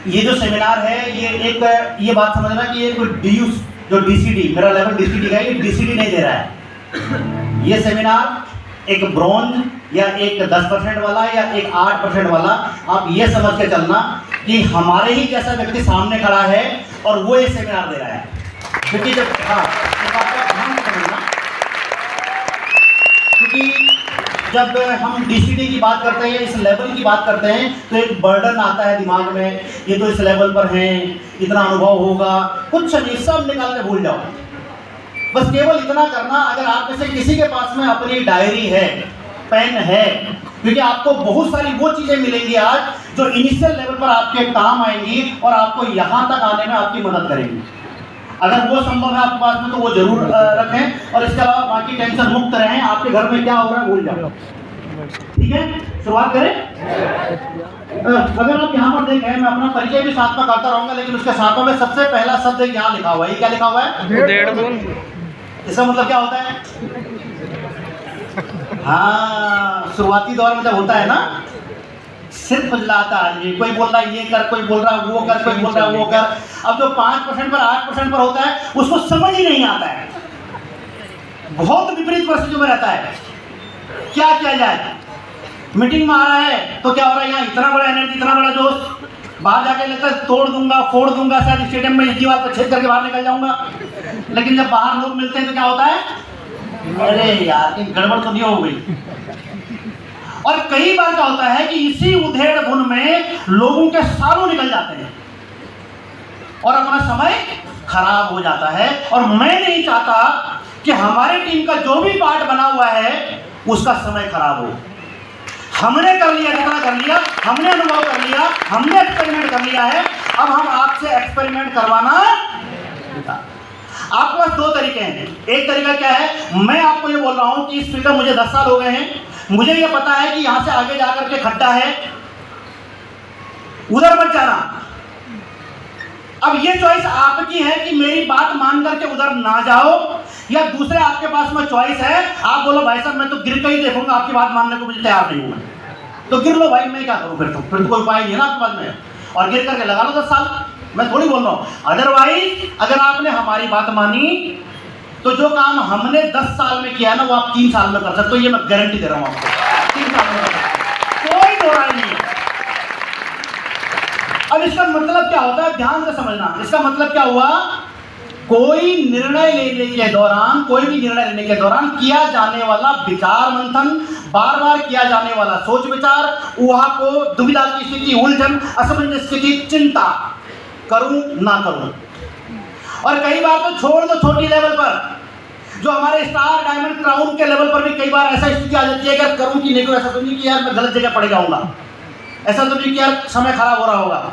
ये जो सेमिनार है ये बात समझना कि ये कोई DU जो DCD मेरा लेवल DCD का है, ये DCD नहीं दे रहा है। ये सेमिनार एक ब्रॉन्ज या एक 10% वाला या एक 8% वाला, आप ये समझ के चलना कि हमारे ही जैसा व्यक्ति सामने खड़ा है और वो ये सेमिनार दे रहा है। क्योंकि जब जब हम DCD की बात करते हैं, इस लेवल की बात करते हैं, तो एक बर्डन आता है दिमाग में, ये तो इस लेवल पर हैं, इतना अनुभव होगा, कुछ नहीं, सब निकाल के भूल जाओ। बस केवल इतना करना, अगर आप में से किसी के पास में अपनी डायरी है, पेन है, क्योंकि आपको बहुत सारी वो चीज़ें मिलेंगी आज जो इनिशियल लेवल पर आपके काम आएंगी और आपको यहाँ तक आने में आपकी मदद करेंगी। अगर वो संभव है आपके पास में तो वो जरूर रखें, और इसके अलावा बाकी टेंशन मुक्त रहें। आपके घर में क्या हो रहा है भूल जाओ, ठीक है? शुरुआत करें। अगर आप यहाँ पर देखें, मैं अपना परिचय भी साथ में करता रहूंगा, लेकिन उसके साथ में सबसे पहला शब्द यहाँ लिखा हुआ है। ये क्या लिखा हुआ है? इसका मतलब क्या होता है? हाँ, शुरुआती दौर में जब होता है ना, सिर्फ खुजलाता आदमी, कोई बोल रहा है ये कर, कोई बोल रहा है वो कर, कोई बोल रहा है वो कर। अब जो 5% पर 8% पर होता है उसको समझ ही नहीं आता है, बहुत विपरीत परिस्थितियों में रहता है। क्या किया जाए? मीटिंग में आ रहा है तो क्या हो रहा है, यहाँ इतना बड़ा एनर्जी, इतना बड़ा जोश, बाहर जाके लेकर तोड़ दूंगा, फोड़ दूंगा, शायद स्टेडियम में इस दीवार पर छेद करके बाहर निकल जाऊंगा। लेकिन जब बाहर लोग मिलते हैं तो क्या होता है, अरे यार गड़बड़ तो नहीं हो गई। और कई बार क्या होता है कि इसी उधेड़ बुन में लोगों के सालों निकल जाते हैं और अपना समय खराब हो जाता है। और मैं नहीं चाहता कि हमारे टीम का जो भी पार्ट बना हुआ है उसका समय खराब हो। हमने कर लिया जितना कर लिया, हमने अनुभव कर लिया, हमने एक्सपेरिमेंट कर लिया है, अब हम आपसे एक्सपेरिमेंट करवाना। आपके पास दो तरीके हैं। एक तरीका क्या है, मैं आपको ये बोल रहा हूं कि इस फील्ड में मुझे 10 साल हो गए हैं, मुझे ये पता है कि यहां से आगे जाकर के खड्डा है, उधर मत जाना। अब ये चॉइस आपकी है कि मेरी बात मान करके उधर ना जाओ, या दूसरे आपके पास में चॉइस है, आप बोलो भाई साहब मैं तो गिर के ही देखूंगा, आपकी बात मानने को मुझे तैयार नहीं हूं। तो गिर लो भाई, मैं क्या करूं फिर तो कोई उपाय नहीं है ना आपके पास में, और गिर करके लगा लो 10 साल। मैं थोड़ी बोल रहा हूं। अदरवाइज अगर आपने हमारी बात मानी तो जो काम हमने 10 साल में किया है ना, वो आप 3 साल में कर सकते हो। ये मैं गारंटी दे रहा हूं आपको, 3 साल में कर सकते हो, कोई दो राय नहीं है। अब इसका मतलब क्या होता है, ध्यान से समझना। इसका मतलब क्या हुआ, कोई निर्णय लेने के दौरान, कोई भी निर्णय लेने के दौरान किया जाने वाला विचार मंथन, बार बार किया जाने वाला सोच विचार, वहां को दुविधा की स्थिति, उलझन, असमंजस की स्थिति, चिंता, करूं ना करूं। और कई बार तो छोड़ दो छोटी लेवल पर, जो हमारे स्टार डायमंड क्राउन के लेवल पर भी कई बार ऐसा स्थिति आ जाती है कि करूं कि नहीं करूं। ऐसा तो नहीं कि यार मैं गलत जगह पड़ जाऊंगा, ऐसा तो नहीं कि यार समय खराब हो रहा होगा।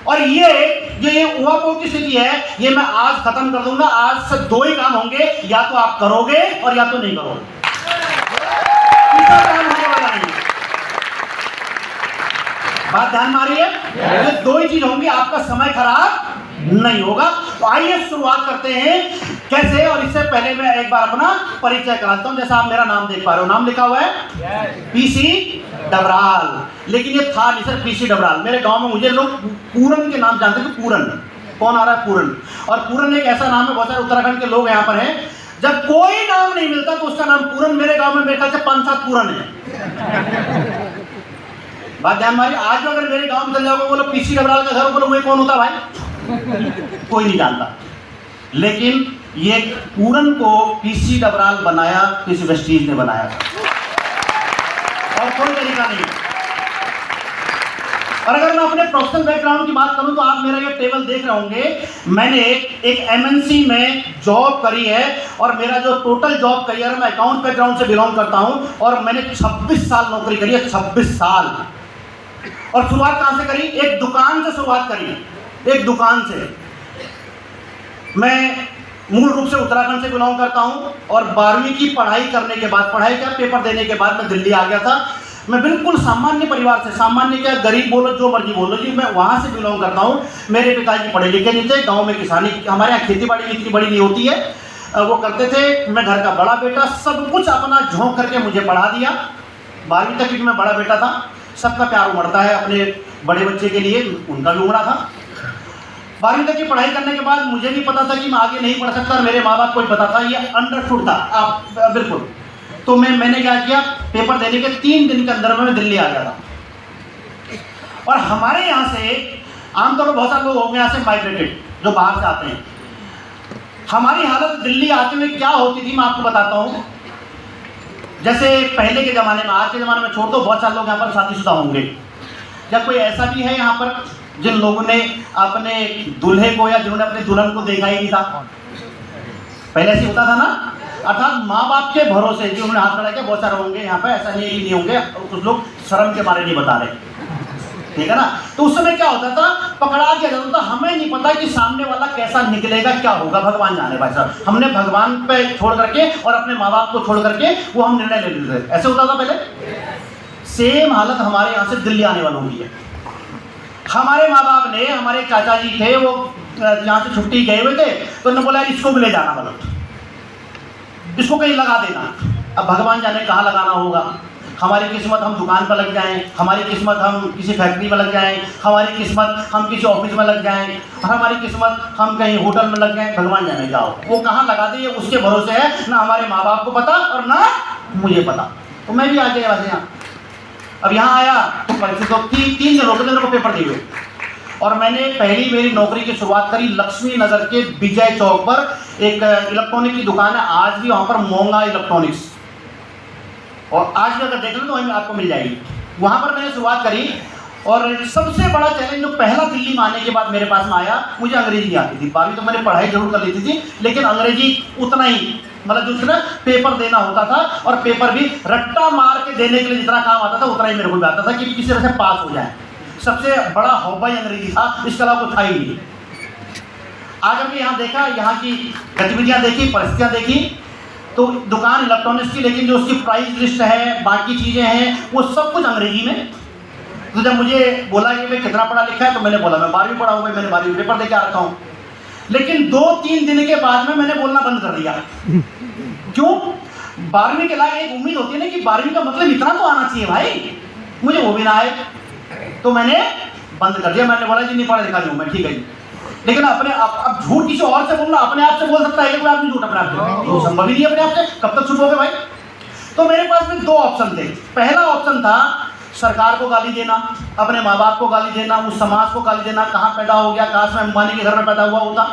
और ये उहापोह की स्थिति है, ये मैं आज खत्म कर दूंगा। आज से 2 ही काम होंगे, या तो आप करोगे और या तो नहीं करोगे, तीसरा काम होने वाला नहीं। बात ध्यान में आ रही है? ये 2 ही चीज होंगी, आपका समय खराब नहीं होगा। तो आइए शुरुआत करते हैं कैसे। और इससे पहले मैं एक बार अपना परिचय कराता हूं। जैसा आप मेरा नाम देख पा रहे हो, नाम लिखा हुआ है PC डबराल, लेकिन ये था नहीं सर PC डबराल। मेरे गांव में मुझे लोग पूरन के नाम जानते थे। पूरन, कौन आ रहा है? पूरन। और पूरन एक ऐसा नाम है, बहुत सारे उत्तराखंड के लोग यहाँ पर हैं, जब कोई नाम नहीं मिलता तो उसका नाम पूरन। मेरे गांव में मेरे ख्याल से 5-7 पूरन है। बात ध्यान मारिए। आज भी अगर मेरे गांव में चल जाओगे, बोलो PC डबराल का घर, बोलो वो कौन होता भाई? कोई नहीं जानता। लेकिन ये पूरन को PC डबराल बनाया, किसी वेस्टीज ने बनाया, और कोई तरीका नहीं। और अगर मैं अपने प्रोफेशनल बैकग्राउंड की बात करूं तो आप मेरा ये टेबल देख रहे होंगे। मैंने एक MNC में जॉब करी है, और मेरा जो टोटल जॉब करियर है, मैं अकाउंट बैकग्राउंड से बिलोंग करता हूं, और मैंने 26 साल नौकरी करी है, 26 साल। और शुरुआत कहां से करी? एक दुकान से शुरुआत करी, एक दुकान से। मैं मूल रूप से उत्तराखंड से बिलोंग करता हूं, और 12वीं की पढ़ाई करने के बाद, पढ़ाई का पेपर देने के बाद मैं दिल्ली आ गया था। मैं बिल्कुल सामान्य परिवार से, सामान्य क्या गरीब बोलो जो मर्जी बोलो जी, मैं वहाँ से बिलोंग करता हूँ। मेरे पिताजी पढ़े लिखे नहीं थे, गांव में किसानी, हमारे यहाँ खेती बाड़ी इतनी बड़ी नहीं होती है, वो करते थे। मैं घर का बड़ा बेटा, सब कुछ अपना झोंक करके मुझे पढ़ा दिया 12वीं तक, क्योंकि मैं बड़ा बेटा था। सबका प्यार उमड़ता है अपने बड़े बच्चे के लिए, उनका भी उमड़ा था। 12वीं तक की पढ़ाई करने के बाद मुझे भी पता था कि मैं आगे नहीं पढ़ सकता, और मेरे माँ बाप को भी पता था, ये अंडरस्टूड था आप बिल्कुल। तो मैंने क्या किया, पेपर देने के 3 दिन के अंदर मैं दिल्ली आ गया था। और हमारे यहाँ से आमतौर पर बहुत सारे लोग होंगे यहाँ से माइग्रेटेड, जो बाहर से आते हैं। हमारी हालत दिल्ली आते हुए क्या होती थी मैं आपको बताता हूँ। जैसे पहले के ज़माने में, आज के ज़माने में छोड़ दो, बहुत सारे लोग यहाँ पर शादीशुदा होंगे, या कोई ऐसा भी है यहाँ पर जिन लोगों ने अपने दूल्हे को या जिन्होंने अपने दुल्हन को देखा ही नहीं था। पहले ऐसे होता था ना, अर्थात माँ बाप के भरोसे जो उन्होंने हाथ खड़ा किया, बहुत सारे होंगे यहाँ पर, ऐसा नहीं नहीं होंगे, कुछ लोग शर्म के मारे नहीं बता रहे, ठीक है ना। तो उस समय क्या होता था, पकड़ा दिया जाता था, हमें नहीं पता कि सामने वाला कैसा निकलेगा, क्या होगा, भगवान जाने भाई साहब। हमने भगवान पे छोड़ करके और अपने माँ बाप को छोड़ करके वो हम निर्णय ले लेते थे। ऐसे होता था पहले। सेम हालत हमारे यहाँ से दिल्ली आने वालों की है। हमारे माँ बाप ने, हमारे चाचा जी थे, वो यहाँ से छुट्टी गए हुए थे, तो उन्होंने बोला इसको भी ले जाना, मतलब इसको कहीं लगा देना। अब भगवान जाने कहाँ लगाना होगा। हमारी किस्मत हम दुकान पर लग जाएं, हमारी किस्मत हम किसी फैक्ट्री में लग जाएं, हमारी किस्मत हम किसी ऑफिस में लग जाएं, हमारी किस्मत हम कहीं होटल में लग जाएं, भगवान जाने जाओ वो कहाँ लगा दे, ये उसके भरोसे है। ना हमारे माँ बाप को पता और ना मुझे पता। तो मैं भी आ गया वैसे यहाँ। अब यहाँ आया तो परिस्थिति तो 3 दिन हो गए मेरे को पेपर दिए हुए, और मैंने पहली मेरी नौकरी की शुरुआत करी लक्ष्मी नगर के विजय चौक पर। एक इलेक्ट्रॉनिक की दुकान है, आज भी वहाँ पर मोंगा इलेक्ट्रॉनिक्स, और आज भी अगर देख लो तो वहीं आपको मिल जाएगी। वहाँ पर मैंने शुरुआत करी, और सबसे बड़ा चैलेंज जो पहला दिल्ली में आने के बाद मेरे पास में आया, मुझे अंग्रेजी नहीं आती थी। 12वीं तो मैंने पढ़ाई जरूर कर लेती थी, लेकिन अंग्रेजी उतना ही, मतलब जो ना पेपर देना होता था, और पेपर भी रट्टा मार के देने के लिए जितना काम आता था उतना ही मेरे को भी आता था कि किसी तरह से पास हो जाए। सबसे बड़ा हौबा अंग्रेजी था, इसके अलावा कुछ था ही नहीं। आज हमने यहाँ देखा, यहाँ की गतिविधियाँ देखी, परिस्थितियाँ देखी, तो दुकान इलेक्ट्रॉनिक्स की, लेकिन जो उसकी प्राइस लिस्ट है, बाकी चीज़ें हैं, वो सब कुछ अंग्रेजी में। तो जब मुझे बोला कि मैं कितना पढ़ा लिखा है, तो मैंने बोला मैं 12वीं पढ़ा हूँ, मैंने 12वीं पेपर दे के आ रखा हूँ। लेकिन 2-3 दिन के बाद में मैंने बोलना बंद कर दिया। क्यों? 12वीं के लायक एक उम्मीद होती है ना कि 12वीं का मतलब इतना तो आना चाहिए भाई, मुझे वो भी ना आए, तो मैंने बंद कर दिया। मैंने बोला जी नहीं पढ़ा लिखा नहीं हूँ मैं, ठीक है जी। लेकिन अपने अब झूठ किसी और से बोलना, अपने आप से बोल सकता है कोई आदमी झूठ अपने आप से? तो संभव ही नहीं अपने आप से, कब तक छुपोगे भाई। तो मेरे पास में 2 ऑप्शन थे। पहला ऑप्शन था सरकार को गाली देना, अपने माँ बाप को गाली देना, उस समाज को गाली देना, कहाँ पैदा हो गया, काश मैं अंबानी के घर में पैदा हुआ होता,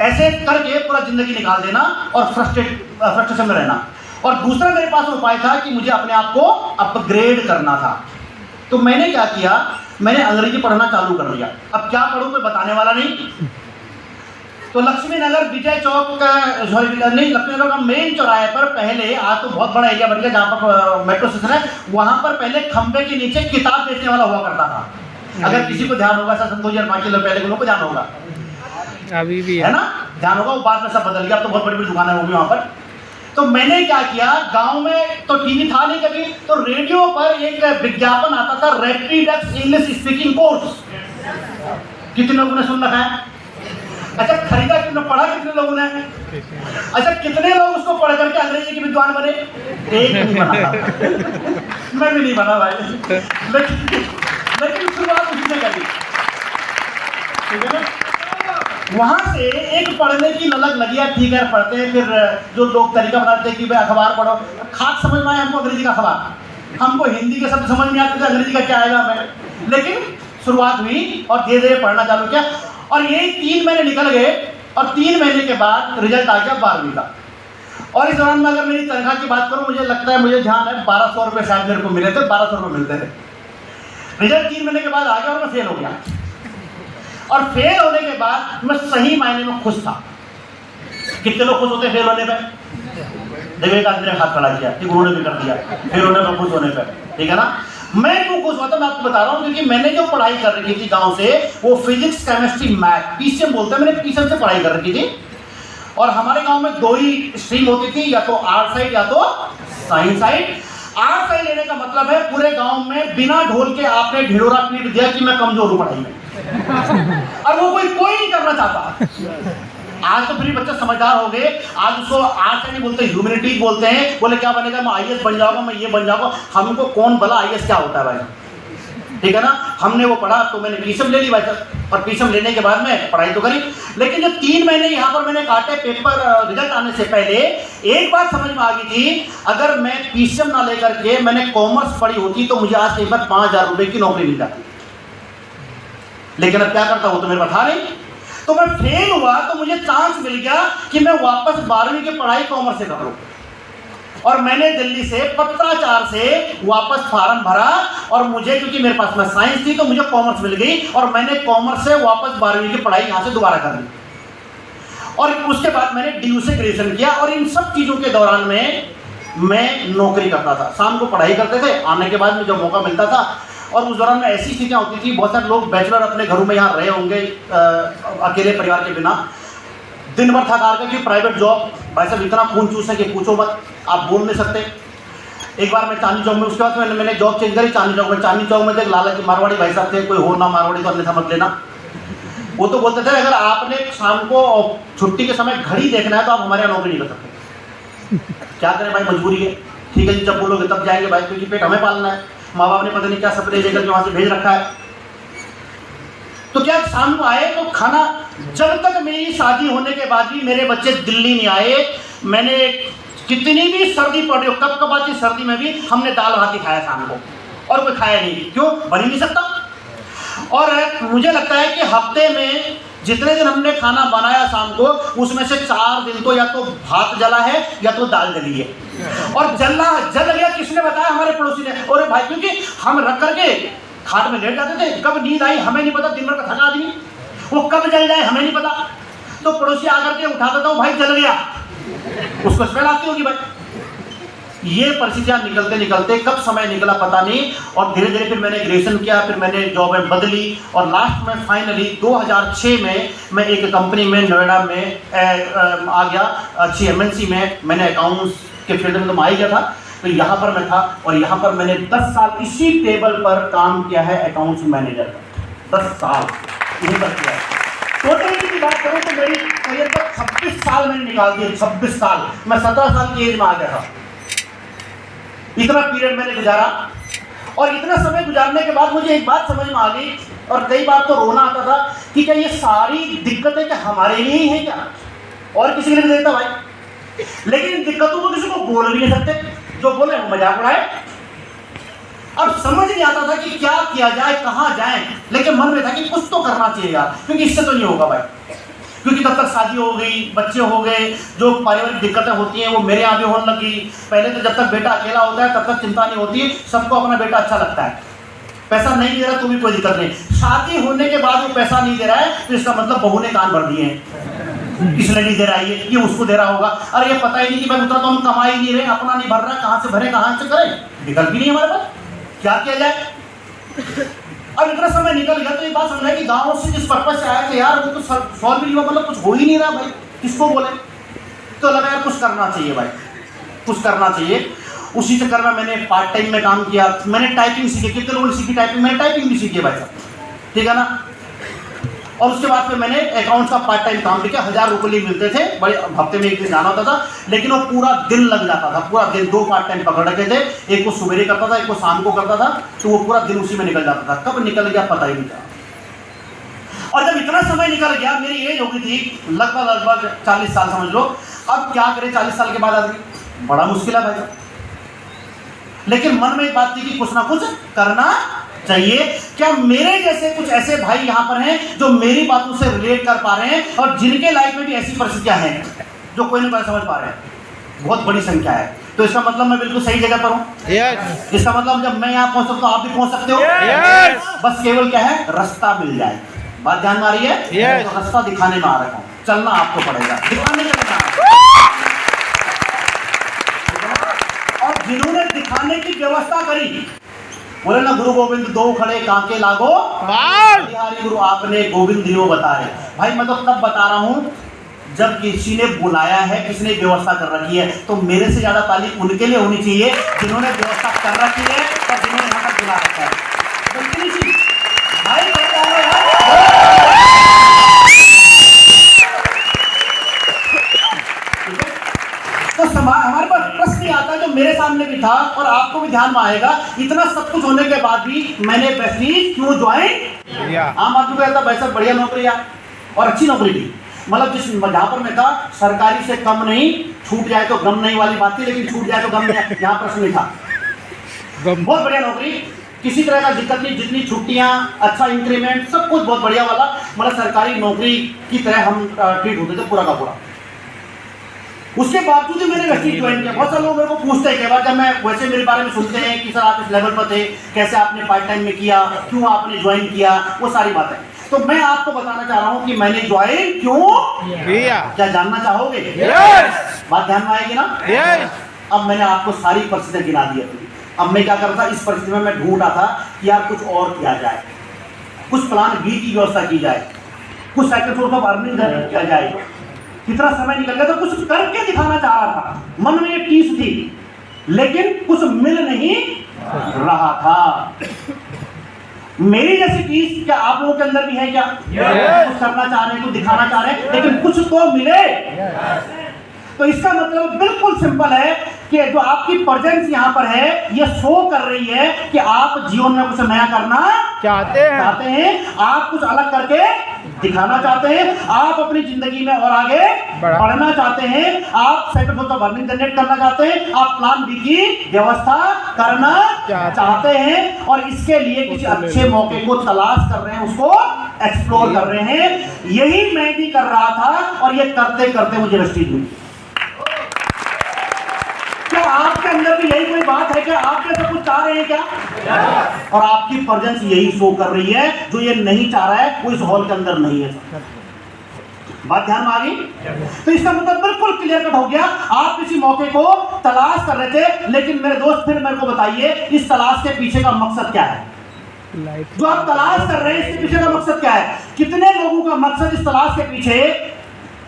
ऐसे करके पूरा जिंदगी निकाल देना और फ्रस्ट्रेशन में रहना। और दूसरा मेरे पास उपाय था कि मुझे अपने आप को अपग्रेड करना था। तो मैंने क्या किया, मैंने अंग्रेजी पढ़ना चालू कर दिया। अब क्या पढ़ूं कोई बताने वाला नहीं। तो लक्ष्मी नगर विजय चौक का, नहीं, लक्ष्मी नगर का मेन चौराहे पर पहले, आज तो बहुत बड़ा एरिया बन गया जहाँ पर मेट्रो स्टेशन है, वहाँ पर पहले खंबे के नीचे किताब बेचने वाला हुआ करता था। अगर किसी को ध्यान होगा, 2005 साल पहले के लोगों को ध्यान होगा, अभी भी है ना, ध्यान होगा। वो बाद में सब बदल गया, अब तो बहुत बड़ी बड़ी दुकानें होगी वहाँ पर। तो मैंने क्या किया, गांव में तो टीवी था नहीं कभी, तो रेडियो पर एक विज्ञापन आता था, रैपिडेक्स इंग्लिश स्पीकिंग कोर्स। कितने लोगों ने सुन रखा है? अच्छा, खरीदा कितने, पढ़ा कितने लोगों ने? अच्छा, कितने लोग उसको पढ़ करके अंग्रेजी के विद्वान बने? एक नहीं बना। मैं भी नहीं बना भाई, लेकिन शुरुआत उसी से करी, ठीक है ना। वहाँ से एक पढ़ने की ललक लगी है, ठीक है पढ़ते हैं। फिर जो लोग तरीका बनाते हैं कि भाई अखबार पढ़ो, खास समझ में आए हमको अंग्रेजी का अखबार, हमको हिंदी के शब्द समझ में आते थे, अंग्रेजी का क्या आएगा हमें। लेकिन शुरुआत हुई और धीरे धीरे पढ़ना चालू किया, और यही 3 महीने निकल गए, और 3 महीने के बाद रिजल्ट आ गया 12वीं का। और इस दौरान में अगर मेरी तनख्वाह की बात करूँ, मुझे लगता है, मुझे ध्यान है 1200 रुपये शायद मेरे को मिले थे, 1200 रुपये मिलते थे। रिजल्ट 3 महीने के बाद आ गया और मैं फेल हो गया। और फेल होने के बाद मैं सही मायने में खुश था। कितने लोग खुश होते हैं फेल होने पे? देखो एक आदमी ने हाथ खड़ा किया, ठीक, उन्होंने भी कर दिया फेल होने पर, खुश होने पे, ठीक है ना। मैं क्यों खुश हुआ था मैं आपको बता रहा हूँ, क्योंकि मैंने जो पढ़ाई कर रखी थी गांव से, वो फिजिक्स, केमिस्ट्री, मैथ, पीसीएम बोलते हैं, मैंने पीसीएम से पढ़ाई कर रखी थी। और हमारे गांव में 2 ही स्ट्रीम होती थी, या तो आर्ट साइड या तो साइंस साइड। आर्ट साइड लेने का मतलब है पूरे गांव में बिना ढोल के आपने ढिढोरा पीट दिया कि मैं कमजोर हूँ पढ़ाई में, और वो कोई नहीं करना चाहता। आज तो फिर बच्चे समझदार हो गए, आज उसको आर्ट नहीं बोलते, ह्यूमैनिटी बोलते हैं। बोले क्या बनेगा, मैं आईएएस बन जाऊंगा, मैं ये बन जाऊंगा। हमको कौन बोला आईएएस क्या होता है भाई, ठीक है ना। हमने वो पढ़ा तो मैंने पीसीएम ले ली भाई साहब, और पीसीएम लेने के बाद में पढ़ाई तो करी। लेकिन जब 3 महीने यहाँ पर मैंने काटे पेपर रिजल्ट आने से पहले, एक बात समझ में आ गई थी, अगर मैं पीसीएम ना लेकर के मैंने कॉमर्स पढ़ी होती तो मुझे आज कहीं पर 5,000 रुपए की नौकरी मिल जाती। लेकिन अब क्या करता, वो तो मेरे पास था नहीं। तो मैं फेल हुआ तो मुझे चांस मिल गया कि मैं वापस 12वीं की पढ़ाई कॉमर्स से कर लूं, और मैंने दिल्ली से पत्राचार से वापस फार्म भरा, और मुझे क्योंकि मेरे पास में साइंस थी तो मुझे कॉमर्स मिल गई, और मैंने कॉमर्स से वापस 12वीं की पढ़ाई यहाँ से दोबारा कर ली, और उसके बाद मैंने डीयू से ग्रेजुएशन किया। और इन सब चीज़ों के दौरान में मैं नौकरी करता था, शाम को पढ़ाई करते थे, आने के बाद में जब मौका मिलता था। और उस दौरान में ऐसी स्थितियाँ होती थी, बहुत सारे लोग बैचलर अपने घरों में यहाँ रहे होंगे अकेले परिवार के बिना, दिन भर थका कर कि प्राइवेट जॉब, भाई साहब इतना खून चूस है कि पूछो मत, आप बोल नहीं सकते। एक बार मैं चांदनी चौक में, उसके बाद मैंने जॉब चेंज करी चांदनी चौक में। चांदनी चौक में एक लाला जी मारवाड़ी भाई साहब थे, कोई हो ना मारवाड़ी तो अन्यथा मत लेना। वो तो बोलते थे अगर आपने शाम को छुट्टी के समय घड़ी देखना है तो आप हमारे यहाँ नौकरी नहीं कर सकते। क्या करें भाई, मजबूरी है। ठीक है जी, जब बोलोगे तब जाएंगे भाई, क्योंकि पेट हमें पालना है, माँ बाप ने पता नहीं क्या सपने लेकर के वहाँ से भेज रखा है। तो क्या शाम को आए तो खाना, जब तक मेरी शादी होने के बाद भी मेरे बच्चे दिल्ली नहीं आए, मैंने कितनी भी सर्दी पड़ी हो, कब कब आती सर्दी में भी हमने दाल भात ही खाया शाम को, और कोई खाया नहीं। क्यों, बन ही नहीं सकता। और मुझे लगता है कि हफ्ते में जितने दिन हमने खाना बनाया शाम को, उसमें से 4 दिन तो या तो भात जला है या तो दाल जली है। और जल गया किसने बताया, हमारे पड़ोसी ने। और भाई क्योंकि हम रख करके खाट में लेट जाते थे, कब नींद आई हमें नहीं पता, दिन भर का थका आदमी, वो कब जल जाए हमें नहीं पता। तो पड़ोसी आकर के उठा देता हूँ, भाई जल गया, उसको स्मेल आती होगी भाई। ये परिस्थितियाँ निकलते निकलते कब समय निकला पता नहीं। और धीरे धीरे फिर मैंने ग्रेजुएशन किया, फिर मैंने जॉब में बदली, और लास्ट में फाइनली 2006 में मैं एक कंपनी में नोएडा में आ गया, अच्छी एमएनसी में। मैंने अकाउंट्स के फील्ड में तो आ ही गया था, तो यहाँ पर मैं था, और यहाँ पर मैंने 10 साल इसी टेबल पर काम किया है, अकाउंट्स मैनेजर का 10 साल यहीं पर किया है। टोटल की बात करूँ तो मेरी करियर पर 26 साल मैंने निकाल दिए, 26 साल। मैं 17 साल की एज में आ गया था, इतना पीरियड मैंने गुजारा। और इतना समय गुजारने के बाद मुझे एक बात समझ में आ गई, और कई बार तो रोना आता था कि क्या ये सारी दिक्कतें क्या हमारे लिए ही है क्या, और किसी के लिए नहीं देता भाई। लेकिन इन दिक्कतों को किसी को बोल भी नहीं सकते, जो बोले वो मजाक उड़ाए। अब समझ नहीं आता था कि क्या किया जाए, कहाँ जाए, लेकिन मन में था कि कुछ तो करना चाहिए यार, क्योंकि इससे तो नहीं होगा भाई। क्योंकि तब तक शादी हो गई, बच्चे हो गए, जो पारिवारिक दिक्कतें होती हैं वो मेरे यहाँ भी होने लगी। पहले तो जब तक बेटा अकेला होता है तब तक चिंता नहीं होती, सबको अपना बेटा अच्छा लगता है। पैसा नहीं दे रहा तो भी कोई दिक्कत नहीं, शादी होने के बाद वो पैसा नहीं दे रहा है तो इसका मतलब बहू ने कान भर दिए हैं, इसलिए नहीं दे रहा है, ये उसको दे रहा होगा। अरे ये पता ही नहीं कि भाई उतना तो हम कमा ही नहीं रहे, अपना नहीं भर रहा, कहाँ से भरे कहाँ से करें, विकल्प ही नहीं हमारे पास, क्या किया जाए। अब इतना समय निकल गया तो ये बात समझ आई कि गाँव से जिस पर्पज से आया कि यार वो तो सॉल्व नहीं हुआ, मतलब कुछ हो ही नहीं रहा भाई, किसको बोले। तो लगा यार कुछ करना चाहिए भाई, कुछ करना चाहिए। उसी चक्कर में मैंने पार्ट टाइम में काम किया, मैंने टाइपिंग सीखी, कितने लोगों ने सीखी टाइपिंग, मैंने टाइपिंग भी सीखी भाई साहब, ठीक है ना। और उसके बाद फिर मैंने अकाउंट्स का पार्ट टाइम काम भी किया, 1000 रुपये मिलते थे, बड़े हफ्ते में एक दिन जाना होता था, लेकिन वो पूरा दिन लग जाता था, पूरा दिन। 2 पार्ट टाइम पकड़ रखे थे, एक को सुबह करता था, एक को शाम को करता था, तो वो पूरा दिन उसी में निकल जाता था, कब निकल गया पता ही नहीं चला। और जब इतना समय निकल गया, मेरी एज हो गई थी लगभग 40 साल समझ लो। अब क्या करें 40 साल के बाद आदमी, बड़ा मुश्किल है भाई। लेकिन मन में एक बात थी कि कुछ ना कुछ करना चाहिए। क्या मेरे जैसे कुछ ऐसे भाई यहाँ पर हैं जो मेरी बातों से रिलेट कर पा रहे हैं, और जिनके लाइफ में भी ऐसी परिस्थितियाँ हैं जो कोई नहीं समझ पा रहे हैं, बहुत बड़ी संख्या है। तो इसका मतलब मैं बिल्कुल सही जगह पर हूँ। yes. इसका मतलब जब मैं यहाँ पहुँच सकता हूँ आप भी पहुँच सकते हो। yes. बस केवल क्या है, रास्ता मिल जाए। बात ध्यान में आ रही है? yes. तो रास्ता दिखाने में आ रखा हूँ, चलना आपको पड़ेगा, दिखाने में और जिन्होंने दिखाने की व्यवस्था करी, बोले ना गुरु गोविंद दो खड़े कांके लागो, बिहारी गुरु आपने गोविंद दियो बताए। भाई मैं तो तब बता रहा हूँ जब किसी ने बुलाया है, किसी ने व्यवस्था कर रखी है, तो मेरे से ज्यादा ताली उनके लिए होनी चाहिए जिन्होंने व्यवस्था कर रखी है और जिन्होंने यहाँ तक बुला रखा है। भाई ध्यान में आएगा, इतना सब कुछ होने के बाद भी मैंने प्रेस्टीज क्यों ज्वाइन। आम आदमी को कहता वैसा बढ़िया नौकरी है और अच्छी नौकरी थी, मतलब जिस जहाँ पर मैं था सरकारी से कम नहीं, छूट जाए तो गम नहीं वाली बात थी, लेकिन छूट जाए तो गम नहीं, यहाँ प्रश्न नहीं था। बहुत बढ़िया नौकरी, किसी तरह का दिक्कत नहीं, जितनी छुट्टियां, अच्छा इंक्रीमेंट, सब कुछ बहुत बढ़िया वाला, मतलब सरकारी नौकरी की तरह हम ट्रीट होते थे पूरा का पूरा। उसके बावजूद मैंने प्रेस्टीज ज्वाइन किया। बहुत सारे लोग मेरे को पूछते हैं, कई बार जब मैं वैसे मेरे बारे में सुनते हैं कि सर आप इस लेवल पर थे, कैसे आपने पार्ट टाइम में किया, क्यों आपने ज्वाइन किया, वो सारी बातें। तो मैं आपको बताना चाह रहा हूँ कि मैंने ज्वाइन क्यों किया। क्या जानना चाहोगे? बात ध्यान में आएगी ना? अब मैंने आपको सारी परिस्थितियां गिना दी अपनी। अब मैं क्या कर रहा था, इस परिस्थिति में मैं ढूंढ रहा था कि यार कुछ और किया जाए, कुछ प्लान बी की व्यवस्था की जाए, कुछ सेकंड सोर्स ऑफ अर्निंग किया जाए। कितना समय निकल गया, तो कुछ करके दिखाना चाह रहा था, मन में ये टीस थी, लेकिन कुछ मिल नहीं रहा था। मेरी जैसी टीस क्या आप लोगों के अंदर भी है क्या? कुछ करना चाह रहे हैं, कुछ दिखाना चाह रहे हैं, लेकिन कुछ तो मिले। तो इसका मतलब बिल्कुल सिंपल है कि जो आपकी प्रेजेंस यहाँ पर है, ये शो कर रही है कि आप जीवन में कुछ नया करना चाहते हैं, आप कुछ अलग करके दिखाना चाहते हैं, आप अपनी जिंदगी में और आगे बढ़ना चाहते हैं, आप second source of earning generate करना चाहते हैं, आप प्लान बी की व्यवस्था करना चाहते हैं, और इसके लिए किसी अच्छे मौके को तलाश कर रहे हैं, उसको एक्सप्लोर कर रहे हैं। यही मैं भी कर रहा था, और ये करते करते मुझे प्रेस्टीज मिली। क्या आपके अंदर भी यही कोई बात है? क्या आप जैसा कुछ चाह रहे हैं क्या? और आपकी प्रेजेंस यही शो कर रही है, जो ये नहीं चाह रहा है वो इस हॉल के अंदर नहीं है। बात ध्यान में आ गई? तो इसका मतलब बिल्कुल क्लियर कट हो गया। आप किसी मौके को तलाश कर रहे थे, लेकिन मेरे दोस्त फिर मेरे को बताइए, इस तलाश के पीछे का मकसद क्या है? जो आप तलाश कर रहे हैं, इसके पीछे का मकसद क्या है? कितने लोगों का मकसद इस तलाश के पीछे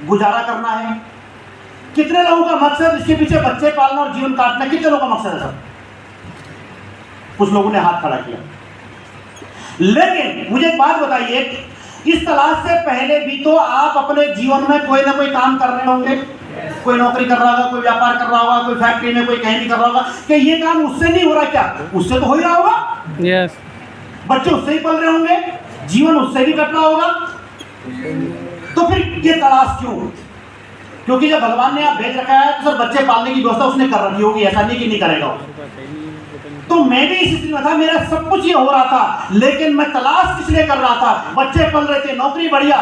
गुजारा करना है? कितने लोगों का मकसद इसके पीछे बच्चे पालना और जीवन काटना? कितने लोगों का मकसद है सर? कुछ लोगों ने हाथ खड़ा किया। लेकिन मुझे एक बात बताइए, इस तलाश से पहले भी तो आप अपने जीवन में कोई ना कोई काम कर रहे होंगे। कोई नौकरी कर रहा होगा, कोई व्यापार कर रहा होगा, कोई फैक्ट्री में, कोई कहीं भी कर रहा होगा। क्या ये काम उससे नहीं हो रहा? क्या उससे तो हो ही रहा होगा। यस। बच्चे उससे ही पल रहे होंगे, जीवन उससे भी कट रहा होगा। तो फिर ये तलाश क्यों? क्योंकि जब भगवान ने आप भेज रखा है तो सर बच्चे पालने की व्यवस्था उसने कर रखी होगी, ऐसा नहीं कि नहीं करेगा। तो मैं भी इस स्थिति में था, मेरा सब कुछ ये हो रहा था, लेकिन मैं तलाश किस लिए कर रहा था? बच्चे पल रहे थे, नौकरी बढ़िया,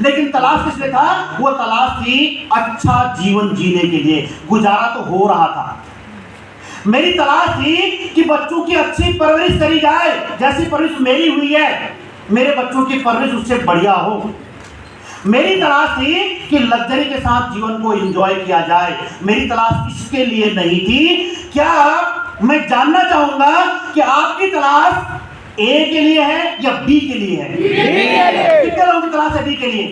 लेकिन तलाश किस लिए था? वो तलाश थी अच्छा जीवन जीने के लिए। गुजारा तो हो रहा था। मेरी तलाश थी कि बच्चों की अच्छी परवरिश करी जाए, जैसी परवरिश मेरी हुई है, मेरे बच्चों की परवरिश उससे बढ़िया हो। मेरी तलाश थी कि लग्जरी के साथ जीवन को एंजॉय किया जाए। मेरी तलाश इसके लिए नहीं थी। क्या मैं जानना चाहूंगा कि आपकी तलाश ए के लिए है या बी के लिए है? कितने लोगों की तलाश है बी के लिए?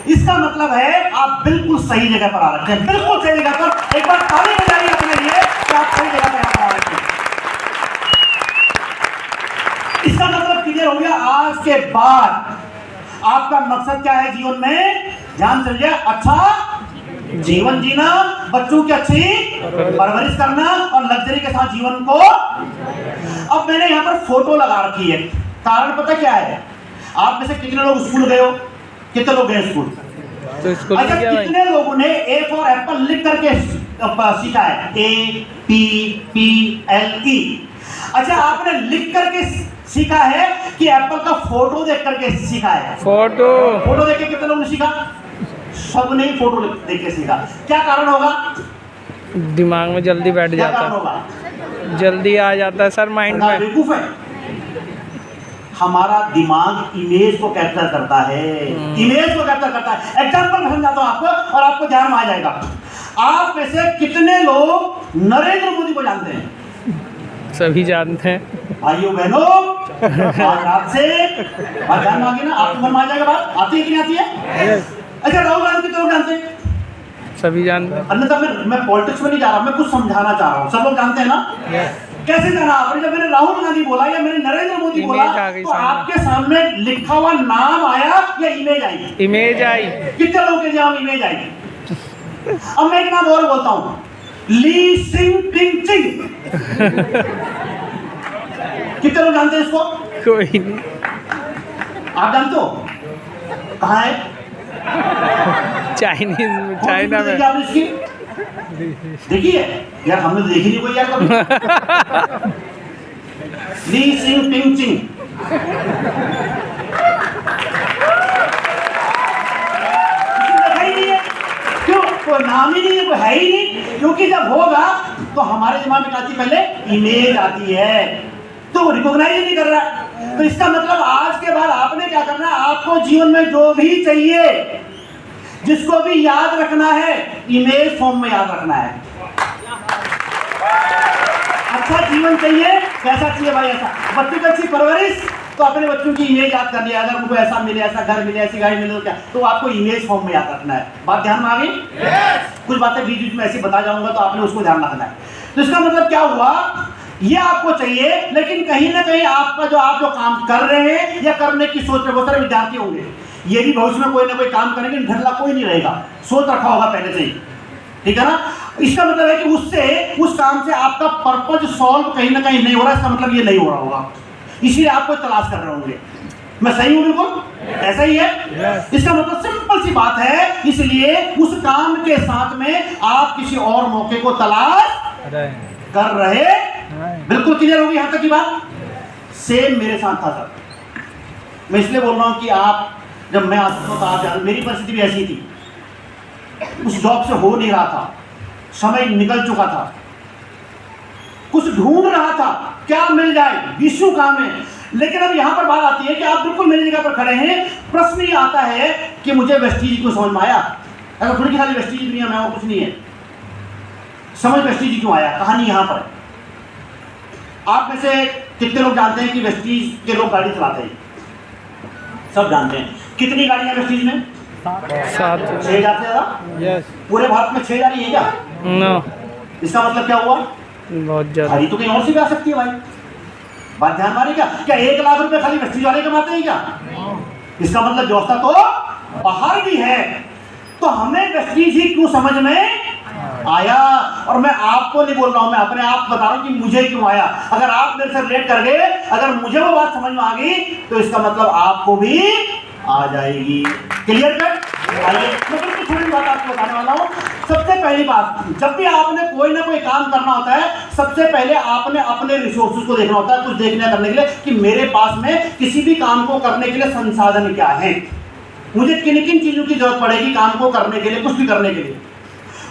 इसका मतलब है आप बिल्कुल सही जगह पर आ रखे हैं, बिल्कुल सही जगह पर। एक बार ताली बजाइए अपने लिए कि आप सही जगह पर आ रखे हैं। इसका मतलब क्लियर हो गया। आज के बाद आपका मकसद क्या है जीवन में? ध्यान से लीजिए, अच्छा जीवन जीना, बच्चों की अच्छी परवरिश करना और लग्जरी के साथ जीवन को। अब मैंने यहाँ पर फोटो लगा रखी है, कारण पता क्या है? आप में से कितने लोग स्कूल गए हो? कितने लोग गए स्कूल? तो अच्छा, कितने लोगों ने ए फॉर एप्पल लिख करके सीखा है? APPLE। अच्छा, आपने लिख करके सीखा है कि एप्पल का फोटो देख करके सीखा है? फोटो देख के कितने लोगों ने सीखा? सबने ही फोटो देख के सीखा। क्या कारण होगा? दिमाग में जल्दी बैठ क्या जाता कारण है, होगा? जल्दी आ जाता है सर माइंड में। बेवकूफ है। हमारा दिमाग इमेज को कैप्चर करता है, इमेज को कैप्चर करता है। एग्जाम्पल में समझाता हूं आपको और आपको ध्यान में आ जाएगा। आप में से कितने लोग नरेंद्र मोदी को जानते हैं? सभी जानते हैं। भाइयों बहनों, आज से बात ध्यान में आ गई ना? आपको समझ में आ जाएगा बात? आती है कि नहीं आती है? अच्छा, राहुल गांधी कितने लोग जानते हैं? सभी जानते हैं। अन्यथा मैं पॉलिटिक्स में नहीं जा रहा, मैं कुछ समझाना चाह रहा हूँ। सब लोग जानते हैं ना? कैसे जाना आपने? जब मैंने राहुल गांधी बोला या मैंने नरेंद्र मोदी बोला, तो आपके सामने लिखा हुआ नाम आया या इमेज आई? Image I. कितने लोगों के नाम इमेज आई? अब मैं एक नाम और बोलता हूँ, ली सिंग पिंग चिंग। कितने लोग जानते हैं इसको? कोई नहीं। आप जानते हो? कहाँ है? चाइनीज में, चाइना में। देखिए आपने इसकी देखिए यार, हमने तो देखी नहीं कोई यार कभी। ली सिंग पिंग चिंग। देखा ही नहीं है, क्यों? कोई नाम ही नहीं है, कोई है ही नहीं। क्योंकि जब होगा तो हमारे दिमाग में आती पहले इमेज आती है, तो वो रिकॉग्नाइज नहीं कर रहा है। तो इसका मतलब आज के बाद आपने क्या करना है, आपको जीवन में जो भी चाहिए, जिसको भी याद रखना है, इमेज फॉर्म में याद रखना है। अच्छा जीवन चाहिए, कैसा चाहिए भाई? ऐसा। बच्चों की अच्छी परवरिश, तो अपने बच्चों की इमेज याद कर लिया। अगर उनको ऐसा मिले, ऐसा घर मिले, ऐसी गाड़ी मिले, तो क्या, तो आपको इमेज फॉर्म में याद रखना है। बात ध्यान में आ गई? कुछ बातें बीच बीच में ऐसी बता जाऊंगा, तो आपने उसको ध्यान रखना है। तो इसका मतलब क्या हुआ, ये आपको चाहिए, लेकिन कहीं ना कहीं आपका आप जो काम कर रहे हैं या करने की सोच में, बहुत सारे विद्यार्थी होंगे ये भी भविष्य में कोई ना कोई काम करेंगे, ढंढला कोई नहीं रहेगा, सोच रखा होगा पहले से ही, ठीक है ना। इसका मतलब है कि उससे, उस काम से आपका पर्पज सॉल्व कहीं ना कहीं नहीं हो रहा। इसका मतलब ये नहीं हो रहा होगा, इसीलिए आप कोई तलाश कर रहे होंगे। मैं सही हूं बिल्कुल? ऐसा ही है। इसका मतलब सिंपल सी बात है, इसलिए उस काम के साथ में आप किसी और मौके को तलाश कर रहे। बिल्कुल क्लियर होगी यहां तक की बात? सेम मेरे साथ था सर। मैं इसलिए बोल रहा हूं कि आप, जब मैं आता था तो आप, मेरी परिस्थिति भी ऐसी थी, उस जॉब से हो नहीं रहा था, समय निकल चुका था, कुछ ढूंढ रहा था, क्या मिल जाए, विश्व काम है। लेकिन अब यहां पर बात आती है कि आप बिल्कुल मेरी जगह पर खड़े हैं, प्रश्न ये आता है कि मुझे वेस्टीज क्यों समझ में आया। अगर थोड़ी खाली वेस्टीज दुनिया में और कुछ नहीं है, समझ वेस्टीज क्यों आया, कहानी यहां पर है। आप में से कितने लोग जानते हैं कि वेस्टीज के लोग गाड़ी चलाते हैं? सब जानते हैं। कितनी गाड़ियां वेस्टीज में? 7। 6,000 से ज्यादा? यस। पूरे भारत में 6,000 ही है क्या? नो। इसका मतलब क्या हुआ, बहुत ज्यादा। खाली तो कहीं और से भी आ सकती है भाई। बात ध्यान मारी क्या? क्या 1 लाख रुपए खाली वेस्टीज वाले कमाते हैं क्या? इसका मतलब व्यवस्था तो बाहर भी है। तो हमें वेस्टीज ही क्यों समझ में आया? और मैं आपको नहीं बोल रहा हूं, मैं अपने आप बता रहा हूं कि मुझे क्यों आया। अगर आप मेरे से रिलेट कर गए, अगर मुझे वो बात समझ में आ गई, तो इसका मतलब आपको भी आ जाएगी। Clear cut? आइए मैं बिल्कुल थोड़ी बात आपको बताने वाला हूं। सबसे पहली बात, जब भी आपने कोई ना कोई काम करना होता है, सबसे पहले आपने अपने रिसोर्सेज को देखना होता है, कुछ देखने करने के लिए कि मेरे पास में किसी भी काम को करने के लिए संसाधन क्या है, मुझे किन किन चीजों की जरूरत पड़ेगी काम को करने के लिए, कुछ भी करने के लिए।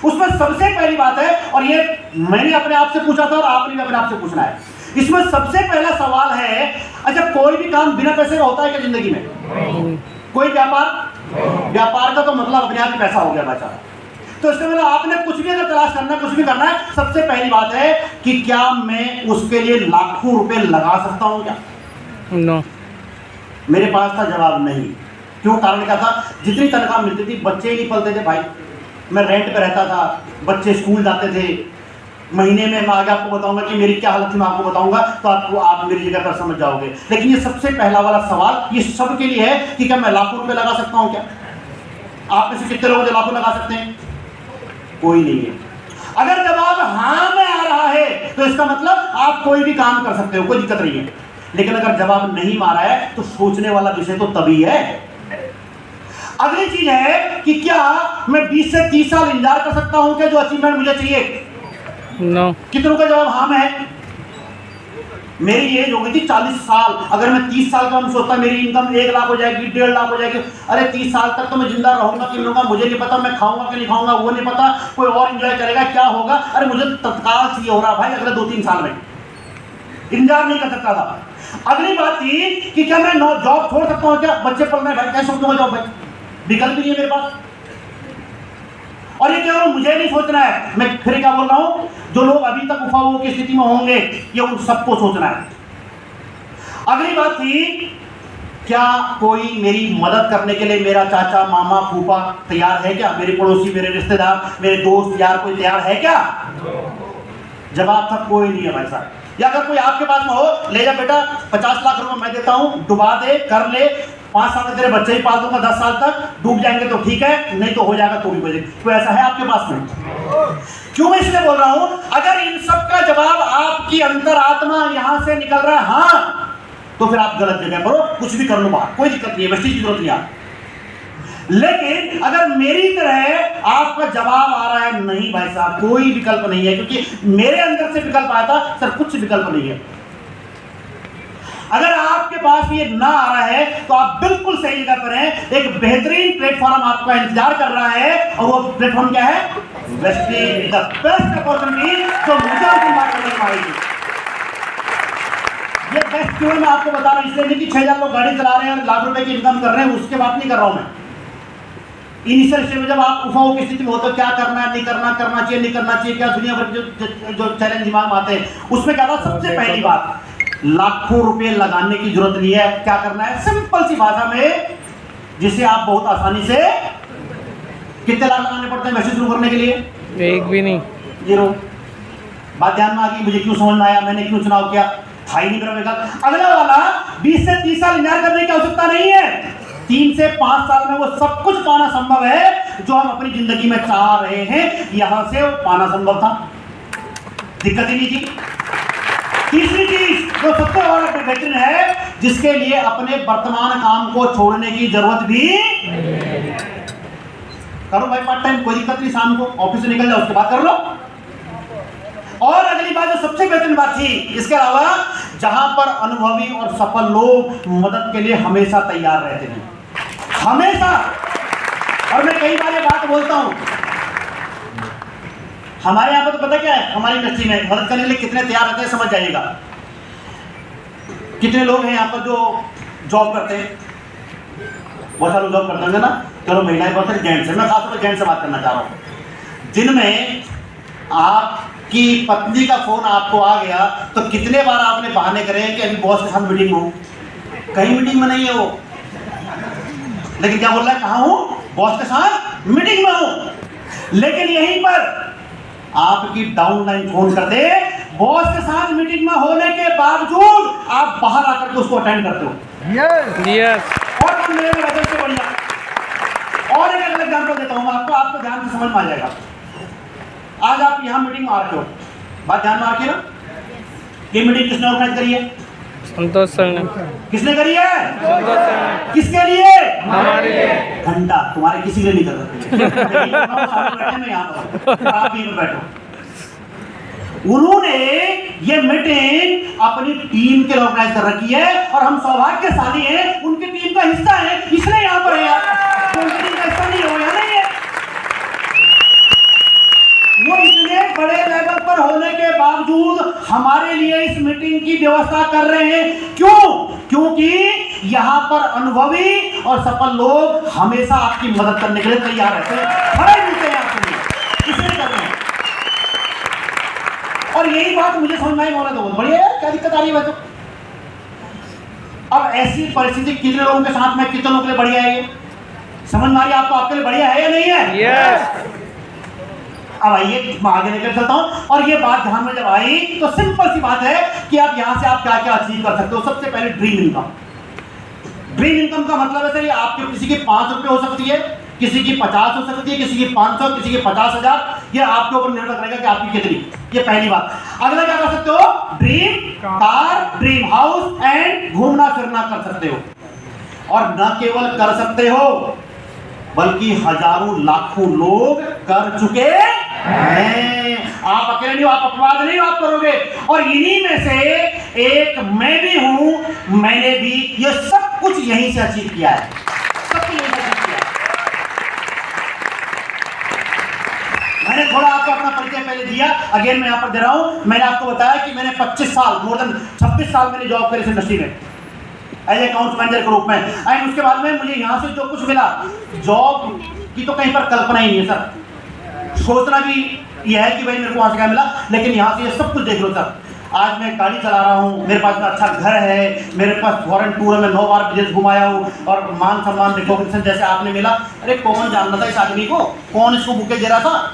उसमें सबसे पहली बात है, और ये मैंने अपने आप से पूछा था और आपने भी अपने आप से पूछना है, इसमें सबसे पहला सवाल है, अच्छा कोई भी काम बिना पैसे का होता है क्या जिंदगी में? कोई व्यापार का तो मतलब अपने आप ही पैसा हो गया बचा। तो इसका मतलब आपने कुछ भी अगर तलाश करना है, कुछ भी करना है, सबसे पहली बात है कि क्या मैं उसके लिए लाखों रुपए लगा सकता हूं क्या? नो। मेरे पास था जवाब नहीं। क्यों? कारण क्या था, जितनी तनख्वाह मिलती थी बच्चे ही नहीं पलते थे भाई। मैं रेंट पे रहता था, बच्चे स्कूल जाते थे, महीने में मैं आगे आपको बताऊंगा कि मेरी क्या हालत थी, मैं आपको बताऊंगा तो आप मेरी जगह पर समझ जाओगे। लेकिन ये सबसे पहला वाला सवाल ये सब के लिए है कि क्या मैं लाखों रुपए लगा सकता हूं क्या? आप में से कितने लोग लाखों लगा सकते हैं? कोई नहीं है। अगर जवाब हाँ में आ रहा है तो इसका मतलब आप कोई भी काम कर सकते हो, कोई दिक्कत नहीं है। लेकिन अगर जवाब नहीं मारा है तो सोचने वाला विषय तो तभी है। अगली चीज है कि क्या मैं 20 से 30 साल इंतजार कर सकता हूं क्या जो अचीवमेंट मुझे चाहिए? नो। कितनों का जवाब हाँ में है? मेरी एज हो गई थी 40 साल, अगर मैं 30 साल का मैं सोचता मेरी इनकम 1 लाख हो जाएगी, 1.5 लाख हो जाएगी, अरे 30 साल तक तो मैं जिंदा रहूंगा कि रहूंगा मुझे नहीं पता, मैं खाऊंगा कि नहीं खाऊंगा वो नहीं पता, कोई और एंजॉय करेगा क्या होगा, अरे मुझे तत्काल चाहिए हो रहा भाई अगले 2-3 साल में, इंतजार नहीं कर सकता था। अगली बात थी कि क्या मैं जॉब छोड़ सकता हूँ क्या? बच्चे पढ़ रहे भाई, कैसे छोड़ दूंगा जॉब भाई, विकल्प नहीं है मेरे पास। और ये केवल मुझे नहीं सोचना है, मैं फिर क्या बोल रहा हूं, जो लोग अभी तक उफाओं की स्थिति में होंगे ये उन सबको सोचना है। अगली बात थी, क्या कोई मेरी मदद करने के लिए, मेरा चाचा मामा फूफा तैयार है क्या? मेरे पड़ोसी, मेरे रिश्तेदार, मेरे दोस्त यार कोई तैयार है क्या? जवाब था कोई नहीं है भाई साहब। या अगर कोई आपके पास में हो, ले जा बेटा 50 लाख रुपए मैं देता हूं, डुबा दे, कर ले, 5 साल तक तेरे बच्चे ही पाल दूंगा, 10 साल तक डूब जाएंगे तो ठीक है, नहीं तो हो जाएगा तो भी बजे। तो ऐसा है आपके पास में? क्यों मैं इसलिए बोल रहा हूं, अगर इन सब का जवाब आपकी अंतरात्मा यहां से निकल रहा है हाँ, तो फिर आप गलत जगह पर हो, कुछ भी कर लो बाहर, कोई दिक्कत नहीं है, बस्ती की जरूरत नहीं है। लेकिन अगर मेरी तरह आपका जवाब आ रहा है नहीं भाई साहब कोई विकल्प नहीं है, क्योंकि मेरे अंदर से विकल्प आया था सर, कुछ विकल्प नहीं है। अगर आपके पास ये ना आ रहा है तो आप बिल्कुल सही जगह पर हैं। एक बेहतरीन प्लेटफॉर्म आपका इंतजार कर रहा है, और वो प्लेटफॉर्म क्या है? वेस्टिंग द बेस्ट अपॉर्चुनिटी जो मुझे उनकी बात करने में आएगी। ये बेस्ट क्यों मैं आपको बता रहा हूं, इसलिए नहीं कि 6000 लोग गाड़ी चला रहे हैं और लाख रुपए की इनकम कर रहे हैं, उसके बात नहीं कर रहा हूं मैं। इनिशियल स्टेज में जब आप उफाओं की स्थिति में होते हो, क्या करना है, नहीं करना, करना चाहिए, नहीं करना चाहिए, क्या दुनिया भर जो चैलेंज दिमाग में आते हैं, उसमें क्या था? सबसे पहली बात, लाखों रुपए लगाने की जरूरत नहीं है। क्या करना है? सिंपल सी भाषा में, जिसे आप बहुत आसानी से, कितने लाख लगाने पड़ते हैं वैसे शुरू करने के लिए? एक भी नहीं, 0। बात ध्यान में आ गई? मुझे क्यों समझ में आया, मैंने क्यों चुनाव किया? था ही नहीं मेरा विकल्प। अगला वाला 20 से 30 साल इंतजार करने की आवश्यकता नहीं है। 3 से 5 साल में वो सब कुछ पाना संभव है जो हम अपनी जिंदगी में चाह रहे हैं, यहां से वो पाना संभव था, दिक्कत ही नहीं थी। तीसरी चीज जो सबसे बड़ा बेहतरीन है, जिसके लिए अपने वर्तमान काम को छोड़ने की जरूरत भी करो भाई, पार्ट टाइम कोई दिक्कत नहीं, शाम को ऑफिस से निकल जाओ उसके बाद कर लो। और अगली बात जो सबसे बेहतरीन बात थी, इसके अलावा जहां पर अनुभवी और सफल लोग मदद के लिए हमेशा तैयार रहते हैं, हमेशा। और मैं कई बार ये बात बोलता हूं, हमारे यहां पर तो पता क्या है, हमारी इंडस्ट्री में मदद करने के लिए कितने तैयार रहते हैं समझ जाइएगा। कितने लोग हैं यहां पर जो जॉब करते हैं? बहुत सारे जॉब करते होंगे ना, चलो महिलाएं बहुत सारे जेंट्स हैं, मैं खासतौर पर जेंट्स से बात करना चाह रहा हूं। जिनमें आपकी पत्नी का फोन आपको आ गया तो कितने बार आपने बहाने करे कि अभी बॉस के साथ मीटिंग हो? कहीं मीटिंग में नहीं है वो, लेकिन क्या बोल रहा है? कहां हूं? बॉस के साथ मीटिंग में हूं। लेकिन यहीं पर आपकी डाउनलाइन फोन कर दे, बॉस के साथ मीटिंग में होने के बावजूद आप बाहर आकर के उसको अटेंड करते हो। यस। और काम मिलेगा वजन से बढ़िया। और एक अगला एग्जाम्पल देता हूं मैं आपको ध्यान से समझ में आ जाएगा। आज आप यहां मीटिंग में आ रहे हो, बात ध्यान में आ रही है ना? ये मीटिंग किसने ऑर्गेनाइज करी है? संतोष सर ने। किसने करी है? संतोष सर ने। किसके लिए? हमारे लिए। घंटा तुम्हारे किसी के लिए नहीं कर सकते। आप भी बैठो। उन्होंने ये मीटिंग अपनी टीम के लिए ऑर्गेनाइज कर रखी है, और हम सौभाग्यशाली हैं, उनकी टीम का हिस्सा है, इसलिए यहाँ पर है। तो उनकी टीम का हिस्सा नहीं हो या नहीं है? वो इतने बड़े लेवल पर होने के बावजूद हमारे लिए इस मीटिंग की व्यवस्था कर रहे हैं। क्यों? क्योंकि यहां पर अनुभवी और सफल लोग हमेशा आपकी मदद करने के लिए तैयार रहते हैं, खड़े मिलते हैं आपके लिए, इसलिए कर रहे हैं। और यही बात मुझे समझ में आई, बोला तो बहुत बढ़िया है, क्या दिक्कत आ रही है? तो अब ऐसी परिस्थिति कितने लोगों के साथ में, कितने लोगों के लिए बढ़िया है? ये समझ में आ रही है आपको? आपके लिए बढ़िया है या नहीं है? यस। अब आइए मैं आगे लेकर चलता हूं, और ये बात ध्यान में जब आई तो सिंपल सी बात है कि आप यहां से आप क्या क्या अचीव कर सकते हो। सबसे पहले ड्रीम इनकम। ड्रीम इनकम का मतलब है सर, आपके किसी की 5 रुपए हो सकती है, किसी की 50 हो सकती है, किसी की 500, किसी की 50,000, ये आपके ऊपर निर्भर करेगा कि आपकी कितनी। ये पहली बात। अगला क्या कर सकते हो? Dream car, dream house and घूमना फिरना कर सकते हो। और न केवल कर सकते हो, बल्कि हजारों लाखों लोग कर चुके हैं। आप अकेले नहीं हो, आप अपवाद नहीं हो, आप करोगे। और इन्हीं में से एक मैं भी हूं, मैंने भी ये सब कुछ यहीं से अचीव किया है, सब कुछ यहीं से अचीव किया है। मैंने थोड़ा आपको अपना परिचय पहले दिया, अगेन मैं यहां पर दे रहा हूं। मैंने आपको बताया कि मैंने 25 साल, मोर देन 26 साल मैंने जॉब करी इस इंडस्ट्री में एज अकाउंट मैनेजर के रूप में। एंड उसके बाद में मुझे यहाँ से जो कुछ मिला, जॉब की तो कहीं पर कल्पना ही नहीं है सर। सोचना भी यह है कि भाई मेरे को वहाँ से क्या मिला, लेकिन यहाँ से ये सब कुछ देख लो सर। आज मैं गाड़ी चला रहा हूँ, मेरे पास में अच्छा घर है, मेरे पास फॉरेन टूर में 9 बार विदेश घुमाया हूँ, और मान सम्मान रिकॉग्निशन जैसे आपने मिला। अरे कौन जानता था इस आदमी को, कौन इसको बुके दे रहा था?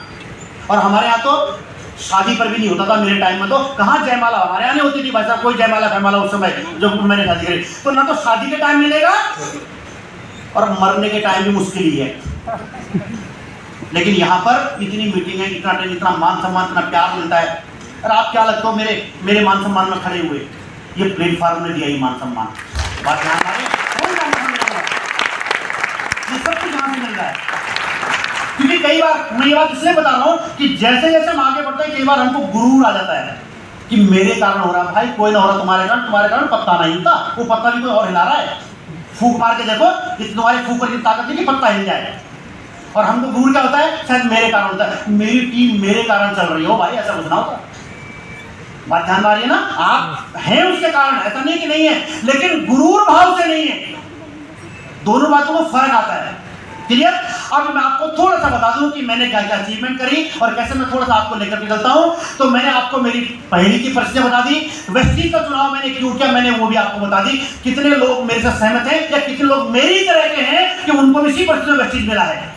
और हमारे यहाँ तो शादी पर भी नहीं होता था मेरे टाइम में, तो कहाँ जयमाला हमारे यहाँ नहीं होती थी भाई साहब, कोई जयमाला फैमाला उस समय जो मैंने शादी करी। तो ना तो शादी के टाइम मिलेगा और मरने के टाइम भी मुश्किल ही है। लेकिन यहाँ पर इतनी मीटिंग है, इतना मान सम्मान, इतना प्यार मिलता है। और आप क्या लगते हो मेरे मान सम्मान में खड़े हुए, ये प्लेटफॉर्म ने दिया ही मान सम्मान। बात ध्यान रहे, कौन मान सम्मान मिल रहा है? ये सब कुछ यहाँ से मिल रहा है। क्योंकि कई बार मैं ये बात इसलिए बता रहा हूँ कि जैसे जैसे हम आगे बढ़ते हैं, कई बार हमको गुरूर आ जाता है कि मेरे कारण हो रहा। भाई कोई ना हो रहा तुम्हारे कारण पत्ता नहीं हिलता, वो पत्ता भी कोई और हिला रहा है। फूक मार के देखो, तुम्हारी फूक पर इतनी ताकत है कि पत्ता हिल जाए। और हमको गुरूर क्या होता है, शायद मेरे कारण होता है, मेरी टीम मेरे कारण चल रही हो। भाई ऐसा कुछ ना होता। बात ध्यान मारिए ना, आप हैं उसके कारण, ऐसा नहीं कि नहीं है, लेकिन गुरूर भाव से नहीं है। दोनों बातों में फर्क आता है। क्लियर? अब मैं आपको थोड़ा सा बता दूं कि मैंने क्या क्या अचीवमेंट करी और कैसे मैं थोड़ा सा आपको लेकर निकलता हूं। तो मैंने आपको मेरी पहली की परिचय बता दी, वेस्टीज का चुनाव मैंने क्यों किया मैंने वो भी आपको बता दी। कितने लोग मेरे साथ सहमत हैं या कितने लोग मेरी तरह के हैं कि उनको इसी परिस्थिति में वेस्टीज मिला है।